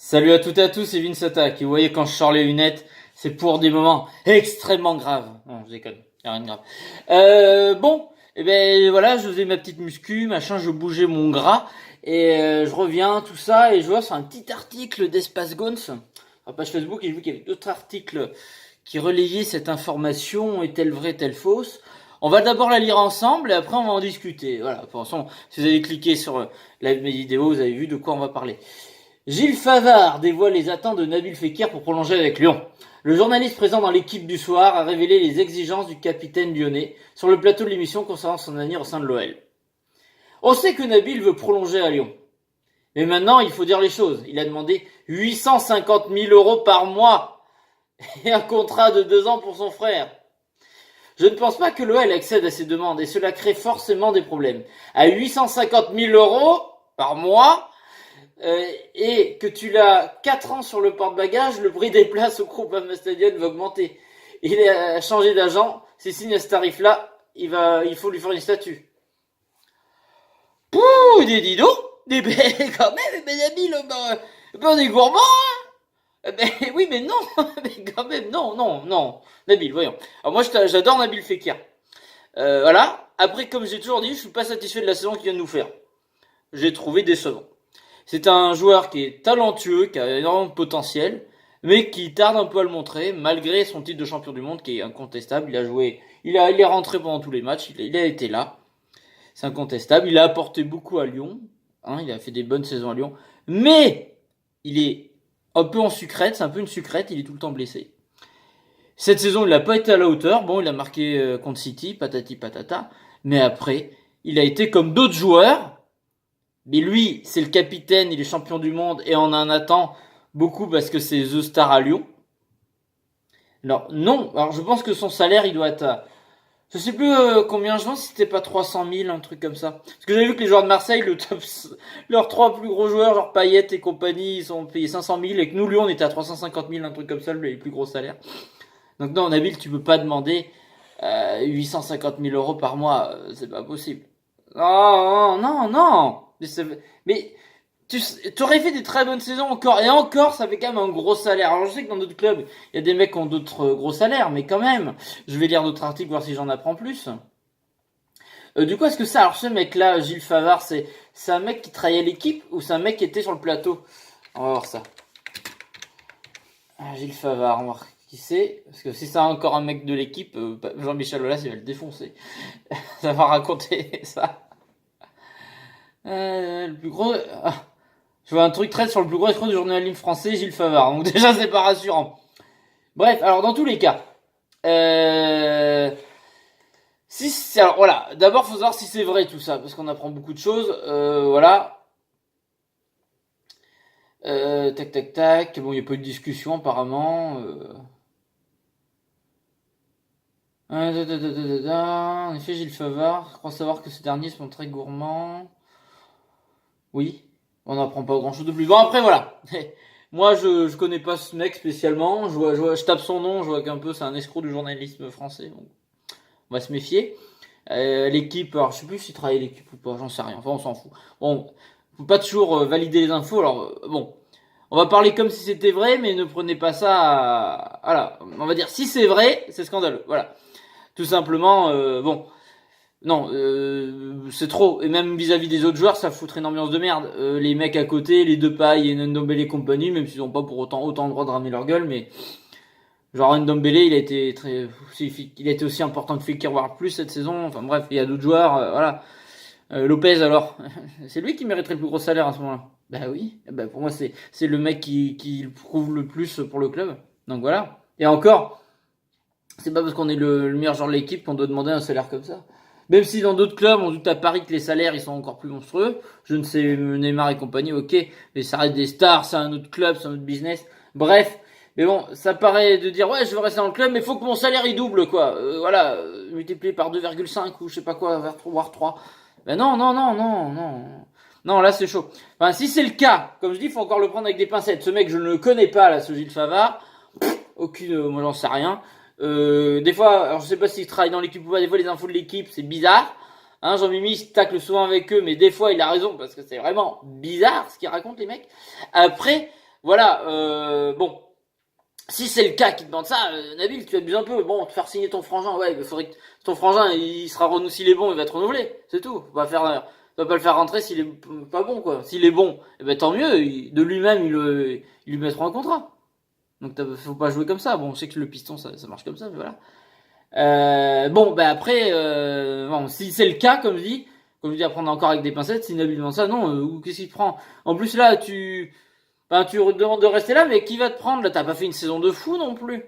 Salut à toutes et à tous, c'est Vince Attack. Et vous voyez, quand je sors les lunettes, c'est pour des moments extrêmement graves. Non, je déconne, y a rien de grave. Bon, et ben voilà, je faisais ma petite muscu, machin, je bougeais mon gras, et je reviens, tout ça, et je vois sur un petit article d'Espace Gons, sur la page Facebook, et j'ai vu qu'il y avait d'autres articles qui relayaient cette information, est-elle vraie, est-elle fausse. On va d'abord la lire ensemble, et après on va en discuter. Voilà, de toute façon, si vous avez cliqué sur la vidéo, vous avez vu de quoi on va parler. Gilles Favard dévoile les attentes de Nabil Fekir pour prolonger avec Lyon. Le journaliste présent dans l'équipe du soir a révélé les exigences du capitaine lyonnais sur le plateau de l'émission concernant son avenir au sein de l'OL. On sait que Nabil veut prolonger à Lyon. Mais maintenant, il faut dire les choses. Il a demandé 850 000 € par mois et un contrat de 2 ans pour son frère. Je ne pense pas que l'OL accède à ces demandes et cela crée forcément des problèmes. À 850 000 € par mois, et que tu l'as 4 ans sur le porte-bagages, le prix des places au Groupama Stadium va augmenter. Il a changé d'agent, s'il signe à ce tarif-là, il faut lui faire une statue. Pouh, des didos, quand même, mes amis, on est gourmand, hein. Oui, mais non, mais quand même, non. Nabil, voyons. Alors moi, j'adore Nabil Fekir. Voilà. Après, comme j'ai toujours dit, je suis pas satisfait de la saison qu'il vient de nous faire. J'ai trouvé décevant. C'est un joueur qui est talentueux, qui a énormément de potentiel, mais qui tarde un peu à le montrer, malgré son titre de champion du monde qui est incontestable. Il a joué, il est rentré pendant tous les matchs, il a été là. C'est incontestable. Il a apporté beaucoup à Lyon, hein, il a fait des bonnes saisons à Lyon, mais il est un peu en sucrète, c'est un peu une sucrète, il est tout le temps blessé. Cette saison, il n'a pas été à la hauteur. Bon, il a marqué contre City, patati patata, mais après, il a été comme d'autres joueurs. Mais lui, c'est le capitaine, il est champion du monde et on en attend beaucoup parce que c'est The Star à Lyon. Alors non, alors je pense que son salaire il doit être à, je sais plus combien, je pense que c'était pas 300 000, un truc comme ça. Parce que j'ai vu que les joueurs de Marseille, leurs trois plus gros joueurs, genre Payet et compagnie, ils sont payés 500 000 et que nous, Lyon, on était à 350 000, un truc comme ça, les plus gros salaires. Donc non, Nabil, tu peux pas demander 850 000 € par mois, c'est pas possible. Non. Mais tu aurais fait des très bonnes saisons encore. Et encore, ça fait quand même un gros salaire. Alors je sais que dans d'autres clubs, il y a des mecs qui ont d'autres gros salaires, mais quand même, je vais lire d'autres articles, voir si j'en apprends plus. Du coup, est-ce que ça, alors ce mec-là, Gilles Favard, c'est un mec qui travaillait à l'équipe ou c'est un mec qui était sur le plateau? On va voir ça. Gilles Favard, on va voir qui c'est. Parce que si c'est encore un mec de l'équipe, Jean-Michel Aulas, il va le défoncer. Ça va raconter ça. Le plus gros. Je vois un truc très sur le plus gros escroc du journalisme français, Gilles Favard. Donc déjà, c'est pas rassurant. Bref, alors dans tous les cas. Alors voilà, d'abord faut savoir si c'est vrai tout ça, parce qu'on apprend beaucoup de choses. Voilà. Tac. Bon, il n'y a pas eu de discussion apparemment. En effet, Gilles Favard, je crois savoir que ces derniers sont très gourmands. Oui, on n'apprend pas grand chose de plus. Bon, après, voilà. Moi, je connais pas ce mec spécialement. Je tape son nom, je vois qu'un peu c'est un escroc du journalisme français. Donc, on va se méfier. L'équipe, alors je sais plus s'il travaille l'équipe ou pas, j'en sais rien. Enfin, on s'en fout. Bon, faut pas toujours valider les infos. Alors, bon, on va parler comme si c'était vrai, mais ne prenez pas ça voilà, on va dire si c'est vrai, c'est scandaleux. Voilà. Tout simplement, bon. Non, c'est trop. Et même vis-à-vis des autres joueurs, ça foutrait une ambiance de merde. Les mecs à côté, les Depay et Ndombele et compagnie, même s'ils n'ont pas pour autant le droit de ramener leur gueule, mais genre Ndombele, il a été aussi important que Fekir, voire plus cette saison. Enfin bref, il y a d'autres joueurs, voilà. Lopez alors, c'est lui qui mériterait le plus gros salaire à ce moment-là. Bah oui, bah pour moi c'est le mec qui prouve le plus pour le club. Donc voilà. Et encore, c'est pas parce qu'on est le meilleur joueur de l'équipe qu'on doit demander un salaire comme ça. Même si dans d'autres clubs, on doute à Paris que les salaires ils sont encore plus monstrueux. Je ne sais, Neymar et compagnie, ok, mais ça reste des stars, c'est un autre club, c'est un autre business. Bref, mais bon, ça paraît de dire ouais, je veux rester dans le club, mais faut que mon salaire il double quoi. Voilà, multiplié par 2,5 ou je sais pas quoi, voire 3. Ben non. Non, là c'est chaud. Enfin, si c'est le cas, comme je dis, il faut encore le prendre avec des pincettes. Ce mec, je ne le connais pas là, ce Gilles Favard. Moi j'en sais rien. Des fois, alors je sais pas s'il travaille dans l'équipe ou pas, des fois les infos de l'équipe, c'est bizarre. Hein, Jean-Mimi se tacle souvent avec eux, mais des fois il a raison parce que c'est vraiment bizarre ce qu'ils racontent les mecs. Après, voilà, bon. Si c'est le cas qui demande ça, Nabil, tu abuses un peu. Bon, te faire signer ton frangin, ouais, il faudrait que ton frangin, il sera renouvelé, s'il est bon, il va être renouvelé. C'est tout. Tu vas pas le faire rentrer s'il est pas bon, quoi. S'il est bon, eh ben, tant mieux. De lui-même, ils lui mettront un contrat. Donc, faut pas jouer comme ça. Bon, on sait que le piston, ça marche comme ça, mais voilà. Bon, ben après, bon, si c'est le cas, comme je dis, à prendre encore avec des pincettes, si Nabil demande ça, non, qu'est-ce qu'il te prend? En plus, là, tu demandes de rester là, mais qui va te prendre? Là, t'as pas fait une saison de fou non plus.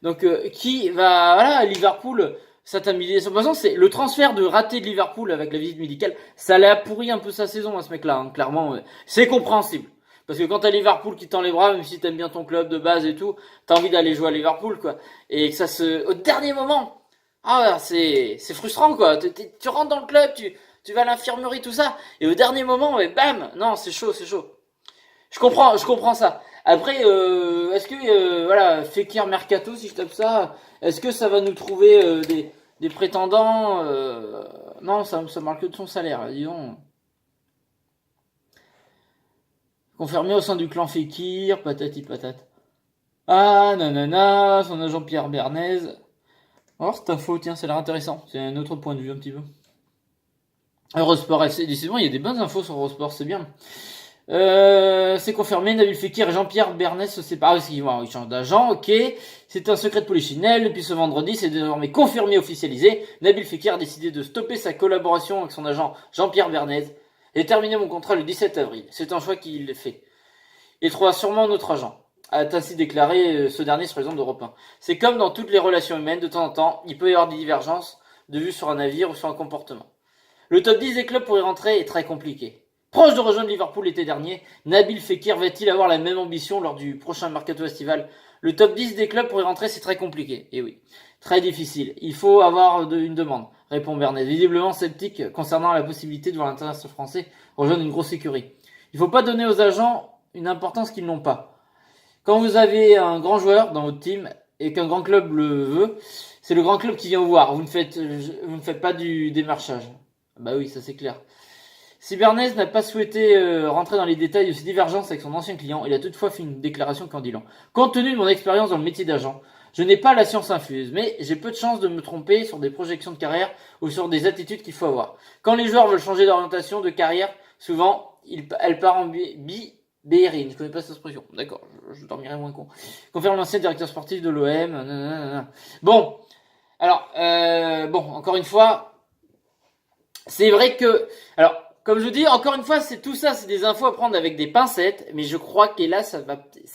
Donc, qui va, voilà, Liverpool, ça t'a mis, de toute façon, c'est le transfert de raté de Liverpool avec la visite médicale, ça l'a pourri un peu sa saison, à ce mec-là, hein, clairement, c'est compréhensible. Parce que quand t'as Liverpool qui tend les bras, même si t'aimes bien ton club de base et tout, t'as envie d'aller jouer à Liverpool, quoi. Et que au dernier moment, c'est frustrant, quoi. Tu rentres dans le club, tu vas à l'infirmerie, tout ça, et au dernier moment, et bam, non, c'est chaud, c'est chaud. Je comprends ça. Après, est-ce que, voilà, Fekir Mercato, si je tape ça, est-ce que ça va nous trouver des prétendants Non, ça marque que de son salaire, disons. Confirmé au sein du clan Fekir, patati patata. Ah, nanana, son agent Pierre Bernays. Alors, cette info, tiens, ça a l'air intéressant. C'est un autre point de vue, un petit peu. Eurosport FC, décidément, il y a des bonnes infos sur Eurosport, c'est bien. C'est confirmé, Nabil Fekir et Jean-Pierre Bernays se séparent parce qu'ils changent d'agent, ok. C'est un secret de polichinelle, depuis ce vendredi, c'est désormais confirmé, officialisé. Nabil Fekir a décidé de stopper sa collaboration avec son agent Jean-Pierre Bernays. J'ai terminé mon contrat le 17 avril. C'est un choix qu'il fait. Il trouvera sûrement un autre agent, a ainsi déclaré ce dernier sur les ondes d'Europe 1. C'est comme dans toutes les relations humaines, de temps en temps, il peut y avoir des divergences de vues sur un navire ou sur un comportement. Le top 10 des clubs pour y rentrer est très compliqué. Proche de rejoindre Liverpool l'été dernier, Nabil Fekir va-t-il avoir la même ambition lors du prochain mercato estival? Le top 10 des clubs pour y rentrer, c'est très compliqué. Et oui, très difficile. Il faut avoir une demande, répond Bernet, visiblement sceptique concernant la possibilité de voir l'international français rejoindre une grosse écurie. Il ne faut pas donner aux agents une importance qu'ils n'ont pas. Quand vous avez un grand joueur dans votre team et qu'un grand club le veut, c'est le grand club qui vient vous voir. Vous ne faites pas du démarchage. Bah oui, ça c'est clair. Si Bernays n'a pas souhaité rentrer dans les détails de ses divergences avec son ancien client, il a toutefois fait une déclaration candidat. Compte tenu de mon expérience dans le métier d'agent, je n'ai pas la science infuse, mais j'ai peu de chances de me tromper sur des projections de carrière ou sur des attitudes qu'il faut avoir. Quand les joueurs veulent changer d'orientation de carrière, souvent, elle part en Béhérine. Je connais pas cette expression. D'accord, je dormirai moins con. Confirme l'ancien directeur sportif de l'OM. Bon, alors, encore une fois, c'est vrai que... Alors, comme je vous dis, encore une fois, c'est des infos à prendre avec des pincettes, mais je crois qu'hélas, ça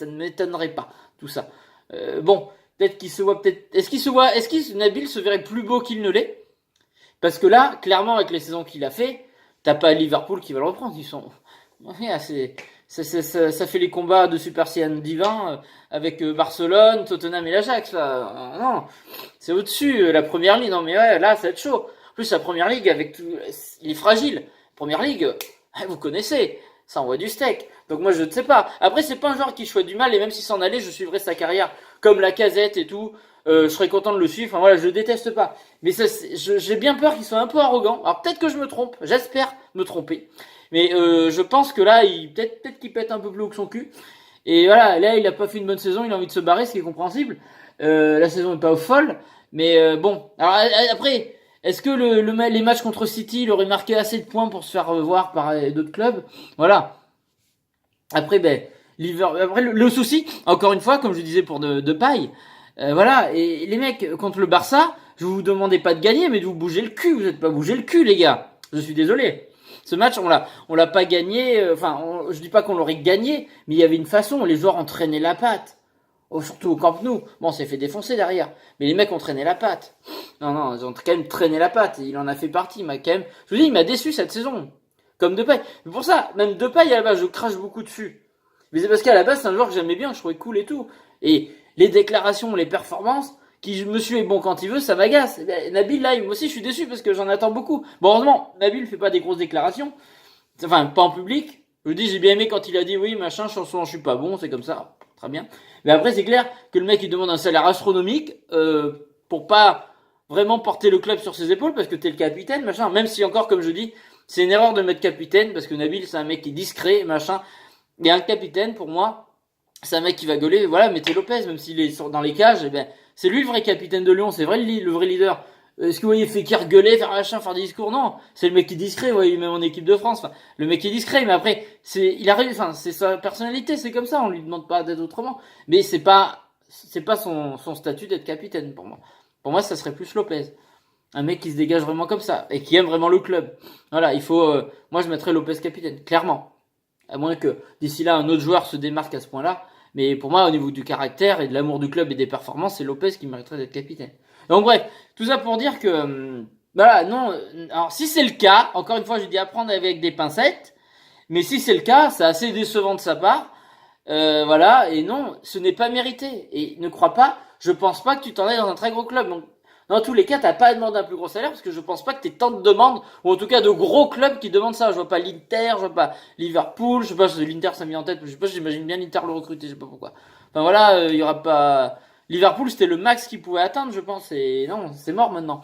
ne m'étonnerait pas, tout ça. Peut-être qu'il se voit, est-ce que Nabil se verrait plus beau qu'il ne l'est? Parce que là, clairement, avec les saisons qu'il a fait, t'as pas Liverpool qui va le reprendre, ça fait les combats de Super Saiyan divin avec Barcelone, Tottenham et l'Ajax, là. Non, c'est au-dessus, la première ligue, non mais ouais, là, ça va être chaud. En plus, la première ligue, il est fragile. Première ligue, vous connaissez, ça envoie du steak. Donc moi je ne sais pas. Après c'est pas un joueur qui choisit du mal et même s'il s'en allait, je suivrais sa carrière comme la Casette et tout. Je serais content de le suivre. Enfin voilà, je le déteste pas. Mais j'ai bien peur qu'il soit un peu arrogant. Alors peut-être que je me trompe, j'espère me tromper. Mais je pense que là, peut-être qu'il pète un peu plus haut que son cul. Et voilà, là il a pas fait une bonne saison, il a envie de se barrer, ce qui est compréhensible. La saison est pas folle, mais bon. Alors après. Est-ce que les matchs contre City, il aurait marqué assez de points pour se faire voir par d'autres clubs? Voilà. Après, le souci, encore une fois, comme je disais pour de paille, voilà. Et les mecs, contre le Barça, je vous demandais pas de gagner, mais de vous bouger le cul. Vous n'êtes pas bougé le cul, les gars. Je suis désolé. Ce match, on l'a pas gagné. Je dis pas qu'on l'aurait gagné, mais il y avait une façon. Les joueurs entraînaient la patte. Surtout au Camp Nou. Bon, on s'est fait défoncer derrière. Mais les mecs ont traîné la patte. Non, ils ont quand même traîné la patte. Il en a fait partie. Il m'a quand même... Je vous dis, il m'a déçu cette saison. Comme Depay. Mais pour ça, même Depay, à la base, je crache beaucoup dessus. Mais c'est parce qu'à la base, c'est un joueur que j'aimais bien, que je trouvais cool et tout. Et les déclarations, les performances, monsieur est bon quand il veut, ça m'agace. Nabil, là, moi aussi, je suis déçu parce que j'en attends beaucoup. Bon, heureusement, Nabil fait pas des grosses déclarations. Enfin, pas en public. Je vous dis, j'ai bien aimé quand il a dit oui, machin, chanson, je suis pas bon, c'est comme ça. Très bien. Mais après, c'est clair que le mec, il demande un salaire astronomique pour pas vraiment porter le club sur ses épaules parce que t'es le capitaine, machin. Même si encore, comme je dis, c'est une erreur de mettre capitaine parce que Nabil, c'est un mec qui est discret, machin. Et un capitaine, pour moi, c'est un mec qui va gueuler, voilà, mettez Lopez, même s'il est dans les cages, eh ben, c'est lui le vrai capitaine de Lyon, c'est vrai le vrai leader. Est-ce que vous voyez Fekir gueuler, faire machin, faire des discours? Non, c'est le mec qui est discret, vous voyez, même en équipe de France. Enfin, le mec qui est discret, mais après, il arrive, enfin, c'est sa personnalité, c'est comme ça, on lui demande pas d'être autrement. Mais c'est pas son statut d'être capitaine pour moi. Pour moi, ça serait plus Lopez. Un mec qui se dégage vraiment comme ça, et qui aime vraiment le club. Voilà, il faut, moi je mettrais Lopez capitaine, clairement. À moins que d'ici là un autre joueur se démarque à ce point-là. Mais pour moi, au niveau du caractère et de l'amour du club et des performances, c'est Lopez qui mériterait d'être capitaine. Donc bref, tout ça pour dire que voilà, non. Alors si c'est le cas, encore une fois, je dis à prendre avec des pincettes. Mais si c'est le cas, c'est assez décevant de sa part. Voilà, et non, ce n'est pas mérité. Et ne crois pas, je pense pas que tu t'en ailles dans un très gros club. Donc dans tous les cas, t'as pas à demander un plus gros salaire parce que je pense pas que t'aies tant de demandes, ou en tout cas de gros clubs qui demandent ça. Je vois pas l'Inter, je vois pas Liverpool, je sais pas si l'Inter ça mis en tête, je sais pas, j'imagine bien l'Inter le recruter, je sais pas pourquoi. Enfin voilà, il y aura pas. Liverpool c'était le max qu'il pouvait atteindre, je pense, et non, c'est mort maintenant.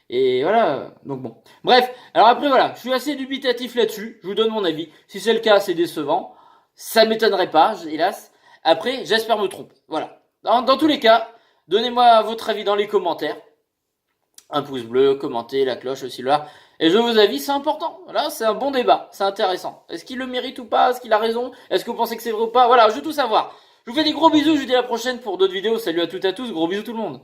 Et voilà, donc bon. Bref, alors après voilà, je suis assez dubitatif là-dessus, je vous donne mon avis. Si c'est le cas, c'est décevant. Ça m'étonnerait pas, hélas. Après, j'espère me tromper. Voilà. Dans tous les cas, donnez-moi votre avis dans les commentaires. Un pouce bleu, commentez, la cloche aussi là. Et je vous avis, c'est important. Voilà, c'est un bon débat, c'est intéressant. Est-ce qu'il le mérite ou pas? Est-ce qu'il a raison? Est-ce que vous pensez que c'est vrai ou pas? Voilà, je veux tout savoir. Je vous fais des gros bisous, je vous dis à la prochaine pour d'autres vidéos. Salut à toutes et à tous, gros bisous tout le monde.